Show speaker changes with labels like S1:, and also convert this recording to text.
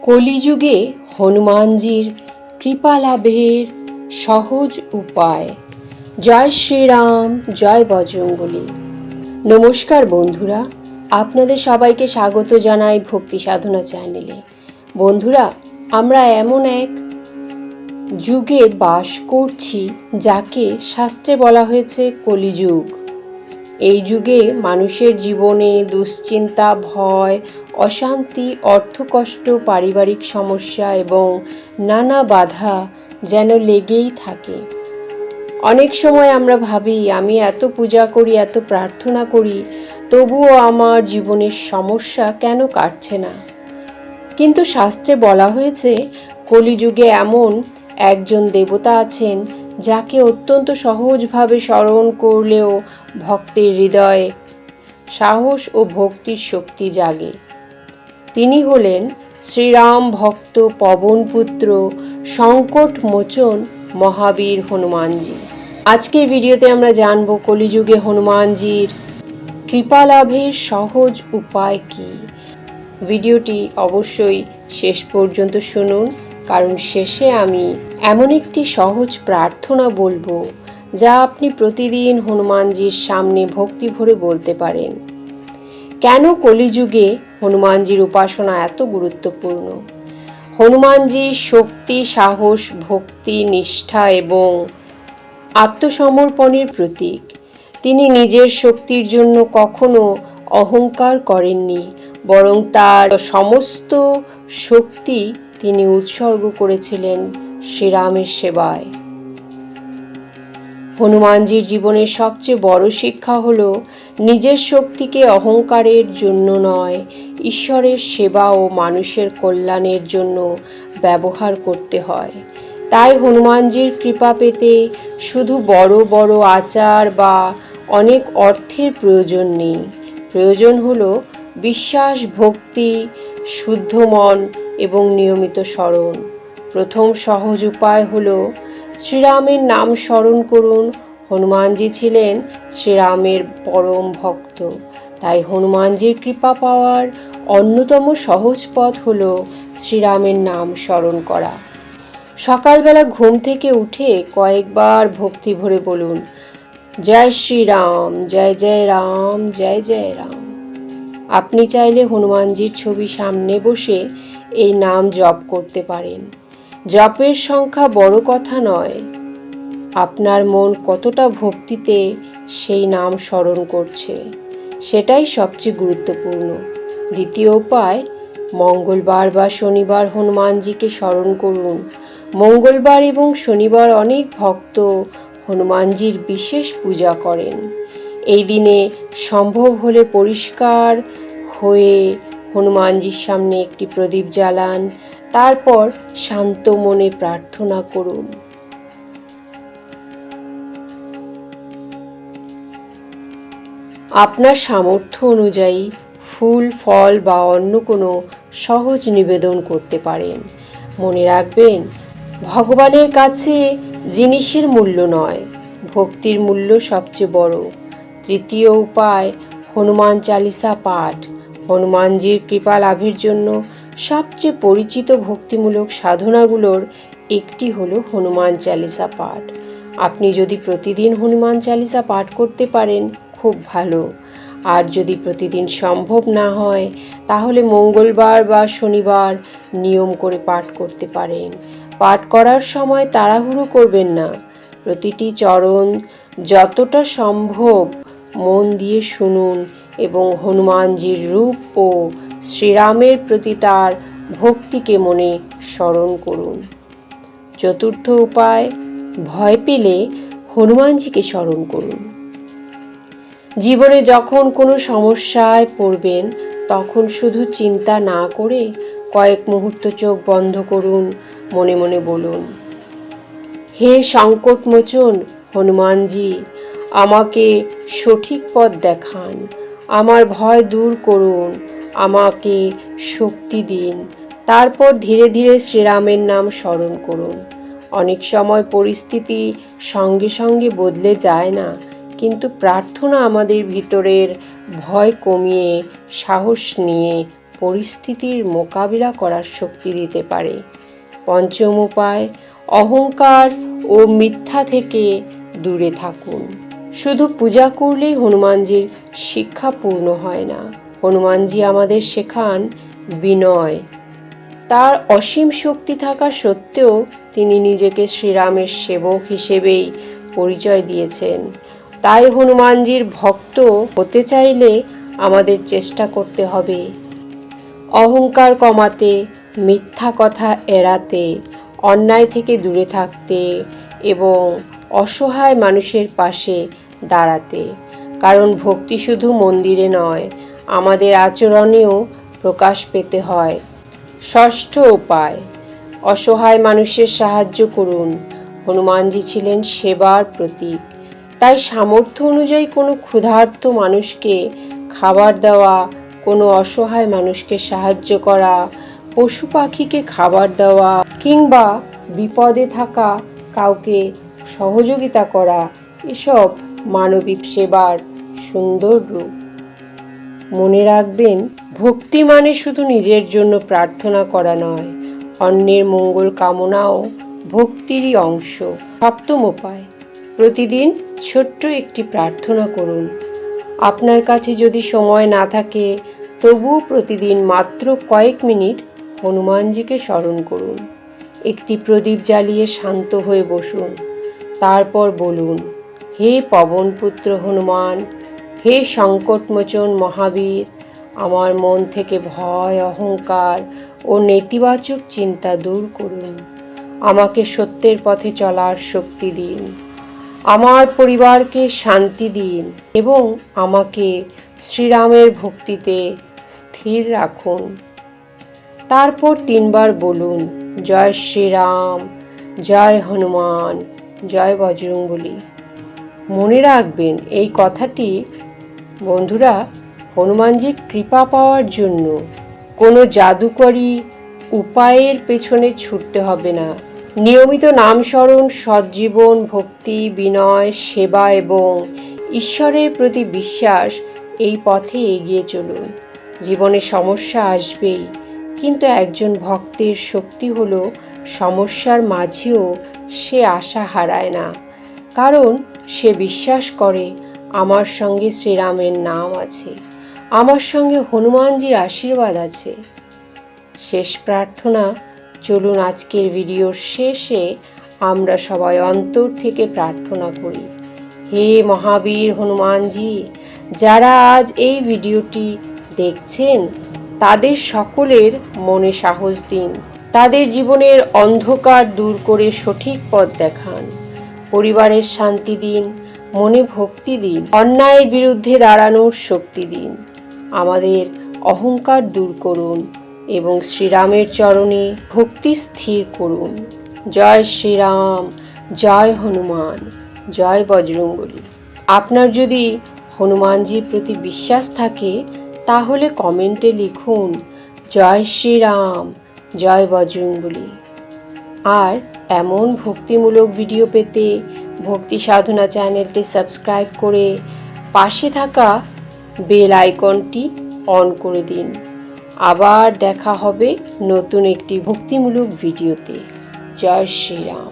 S1: কলিযুগে হনুমানজির কৃপা লাভের সহজ উপায়। জয় শ্রীরাম, জয় বজরঙ্গলী। নমস্কার বন্ধুরা, আপনাদের সবাইকে স্বাগত জানাই ভক্তি সাধনা চ্যানেলে। বন্ধুরা, আমরা এমন এক যুগে বাস করছি যাকে শাস্ত্রে বলা হয়েছে কলিযুগ। এই যুগে মানুষের জীবনে দুশ্চিন্তা, ভয়, অশান্তি, অর্থকষ্ট, পারিবারিক সমস্যা এবং নানা বাধা যেন লেগেই থাকে। অনেক সময় আমরা ভাবি, আমি এত পূজা করি, এত প্রার্থনা করি, তবুও আমার জীবনের সমস্যা কেন কাটছে না। কিন্তু শাস্ত্রে বলা হয়েছে কলিযুগে এমন একজন দেবতা আছেন যাকে অত্যন্ত সহজভাবে স্মরণ করলেও ভক্তের হৃদয়ে সাহস ও ভক্তির শক্তি জাগে। তিনি হলেন শ্রীরাম ভক্ত, পবনপুত্র, সংকট মোচন মহাবীর হনুমানজি। আজকের ভিডিওতে আমরা জানব কলিযুগে হনুমানজির কৃপা লাভের সহজ উপায় কি। ভিডিওটি অবশ্যই শেষ পর্যন্ত শুনুন, কারণ শেষে আমি এমন একটি সহজ প্রার্থনা বলবো যা আপনি প্রতিদিন হনুমানজির সামনে ভক্তি ভরে বলতে পারেন। কেন কলিযুগে হনুমানজির উপাসনা এত গুরুত্বপূর্ণ? হনুমানজির শক্তি, সাহস, ভক্তি, নিষ্ঠা এবং আত্মসমর্পণের প্রতীক। তিনি নিজের শক্তির জন্য কখনো অহংকার করেননি, বরং তার সমস্ত শক্তি তিনি উৎসর্গ করেছিলেন শ্রীরামের সেবায়। হনুমানজির জীবনের সবচেয়ে বড় শিক্ষা হলো নিজের শক্তিকে অহংকারের জন্য নয়, ঈশ্বরের সেবা ও মানুষের কল্যাণের জন্য ব্যবহার করতে হয়। তাই হনুমানজির কৃপা পেতে শুধু বড় বড় আচার বা অনেক অর্থের প্রয়োজন নেই। প্রয়োজন হলো বিশ্বাস, ভক্তি, শুদ্ধ মন এবং নিয়মিত স্মরণ। প্রথম সহজ উপায় হলো শ্রীরামের নাম স্মরণ করুন। হনুমানজি ছিলেন শ্রীরামের পরম ভক্ত, তাই হনুমানজির কৃপা পাওয়ার অন্যতম সহজ পথ হলো শ্রীরামের নাম স্মরণ করা। সকালবেলা ঘুম থেকে উঠে কয়েকবার ভক্তি ভরে বলুন, জয় শ্রীরাম, জয় জয় রাম, জয় জয় রাম। আপনি চাইলে হনুমানজির ছবি সামনে বসে এই নাম জপ করতে পারেন। জপের সংখ্যা বড় কথা নয়, আপনার মন কতটা ভক্তিতে সেই নাম স্মরণ করছে সেটাই সবচেয়ে গুরুত্বপূর্ণ। দ্বিতীয় উপায়, মঙ্গলবার বা শনিবার হনুমানজিকে স্মরণ করুন। মঙ্গলবার এবং শনিবার অনেক ভক্ত হনুমানজির বিশেষ পূজা করেন। এই দিনে সম্ভব হলে পরিষ্কার হয়ে হনুমানজির সামনে একটি প্রদীপ জ্বালান, তারপর শান্ত মনে প্রার্থনা করুন। আপনার সামর্থ্য অনুযায়ী ফুল, ফল বা অন্য কোনো সহজ নিবেদন করতে পারেন। মনে রাখবেন, ভগবানের কাছে জিনিসের মূল্য নয়, ভক্তির মূল্য সবচেয়ে বড়। তৃতীয় উপায়, হনুমান চালিসা পাঠ। হনুমানজির কৃপা লাভের জন্য সবচেয়ে পরিচিত ভক্তিমূলক সাধনাগুলোর একটি হলো হনুমান চালিসা পাঠ। আপনি যদি প্রতিদিন হনুমান চালিসা পাঠ করতে পারেন খুব ভালো, আর যদি প্রতিদিন সম্ভব না হয় তাহলে মঙ্গলবার বা শনিবার নিয়ম করে পাঠ করতে পারেন। পাঠ করার সময় তাড়াহুড়ো করবেন না। প্রতিটি চরণ যতটা সম্ভব মন দিয়ে শুনুন এবং হনুমানজির রূপ ও শ্রীরামের প্রতি তার ভক্তিকে মনে স্মরণ করুন। চতুর্থ উপায়, ভয় পেলে হনুমানজিকে স্মরণ করুন। জীবনে যখন কোনো সমস্যায় পড়বেন তখন শুধু চিন্তা না করে কয়েক মুহূর্ত চোখ বন্ধ করুন, মনে মনে বলুন, হে সংকটমোচন হনুমানজি, আমাকে সঠিক পথ দেখান, আমার ভয় দূর করুন, আমাকে শক্তি দিন। তারপর ধীরে ধীরে শ্রীরামের নাম স্মরণ করুন। অনেক সময় পরিস্থিতি সঙ্গে সঙ্গে বদলে যায় না, কিন্তু প্রার্থনা আমাদের ভিতরের ভয় কমিয়ে সাহস নিয়ে পরিস্থিতির মোকাবিলা করার শক্তি দিতে পারে। পঞ্চম উপায়, অহংকার ও মিথ্যা থেকে দূরে থাকুন। শুধু পূজা করলেই হনুমানজির শিক্ষা পূর্ণ হয় না। হনুমানজি আমাদের শেখান বিনয়। তার অসীম শক্তি থাকা সত্ত্বেও তিনি নিজেকে শ্রীরামের সেবক হিসেবেই পরিচয় দিয়েছেন। তাই হনুমানজির ভক্ত হতে চাইলে আমাদের চেষ্টা করতে হবে অহংকার কমাতে, মিথ্যা কথা এড়াতে, অন্যায় থেকে দূরে থাকতে এবং অসহায় মানুষের পাশে দাঁড়াতে। কারণ ভক্তি শুধু মন্দিরে নয়, আমাদের আচরণেও প্রকাশ পেতে হয়। ষষ্ঠ উপায়, অসহায় মানুষের সাহায্য করুন। হনুমানজি ছিলেন সেবার প্রতীক। তাই সামর্থ্য অনুযায়ী কোনো ক্ষুধার্ত মানুষকে খাবার দেওয়া, কোনো অসহায় মানুষকে সাহায্য করা, পশু পাখিকে খাবার দেওয়া কিংবা বিপদে থাকা কাউকে সহযোগিতা করা, এসব মানবিক সেবার সুন্দর রূপ। মনে রাখবেন, ভক্তি মানে শুধু নিজের জন্য প্রার্থনা করা নয়, অন্যের মঙ্গল কামনাও ভক্তিরই অংশ। সপ্তম উপায়, প্রতিদিন ছোট্ট একটি প্রার্থনা করুন। আপনার কাছে যদি সময় না থাকে, তবুও প্রতিদিন মাত্র কয়েক মিনিট হনুমানজিকে স্মরণ করুন। একটি প্রদীপ জ্বালিয়ে শান্ত হয়ে বসুন। তারপর বলুন, হে পবনপুত্র হনুমান, হে সংকটমোচন মহাবীর, আমার মন থেকে ভয়, অহংকার ও নেতিবাচক চিন্তা দূর করুন। আমাকে সত্যের পথে চলার শক্তি দিন, আমার পরিবারকে শান্তি দিন এবং আমাকে শ্রীরামের ভক্তিতে স্থির রাখুন। তারপর 3 বার বলুন, জয় শ্রীরাম, জয় হনুমান, জয় বজরংবলী। মনে রাখবেন, এই কথাটি বন্ধুরা হনুমানজির কৃপা পাওয়ার জন্য। কোনো জাদুকরী উপায়ের পেছনে ছুটতে হবে না। নিয়মিত নামস্মরণ, সজ্জীবন, ভক্তি, বিনয়, সেবা এবং ঈশ্বরের প্রতি বিশ্বাস, এই পথে এগিয়ে চলুন। জীবনে সমস্যা আসবেই, কিন্তু একজন ভক্তের শক্তি হলো সমস্যার মাঝেও সে আশা হারায় না। কারণ সে বিশ্বাস করে, আমার সঙ্গে শ্রীরামের নাম আছে, আমার সঙ্গে হনুমানজির আশীর্বাদ আছে। শেষ প্রার্থনা, চলুন আজকের ভিডিওর শেষে আমরা সবাই অন্তর থেকে প্রার্থনা করি। হে মহাবীর হনুমানজি, যারা আজ এই ভিডিওটি দেখছেন তাদের সকলের মনে সাহস দিন, তাদের জীবনের অন্ধকার দূর করে সঠিক পথ দেখান, পরিবারের শান্তি দিন, মনে ভক্তি দিন, অন্যায়ের বিরুদ্ধে দাঁড়ানোর শক্তি দিন। আমাদের অহংকার দূর করুন এবং শ্রীরামের চরণে ভক্তি স্থির করুন। জয় শ্রীরাম, জয় হনুমান, জয় বজরংবলী। আপনার যদি হনুমানজির প্রতি বিশ্বাস থাকে, তাহলে কমেন্টে লিখুন, জয় শ্রীরাম, জয় বজরংবলী। আর এমন ভক্তিমূলক ভিডিও পেতে ভক্তি সাধনা চ্যানেলটি সাবস্ক্রাইব করে পাশে থাকা বেল আইকনটি অন করে দিন। আবার দেখা হবে নতুন একটি ভক্তিমূলক ভিডিওতে। জয় শ্রীরাম।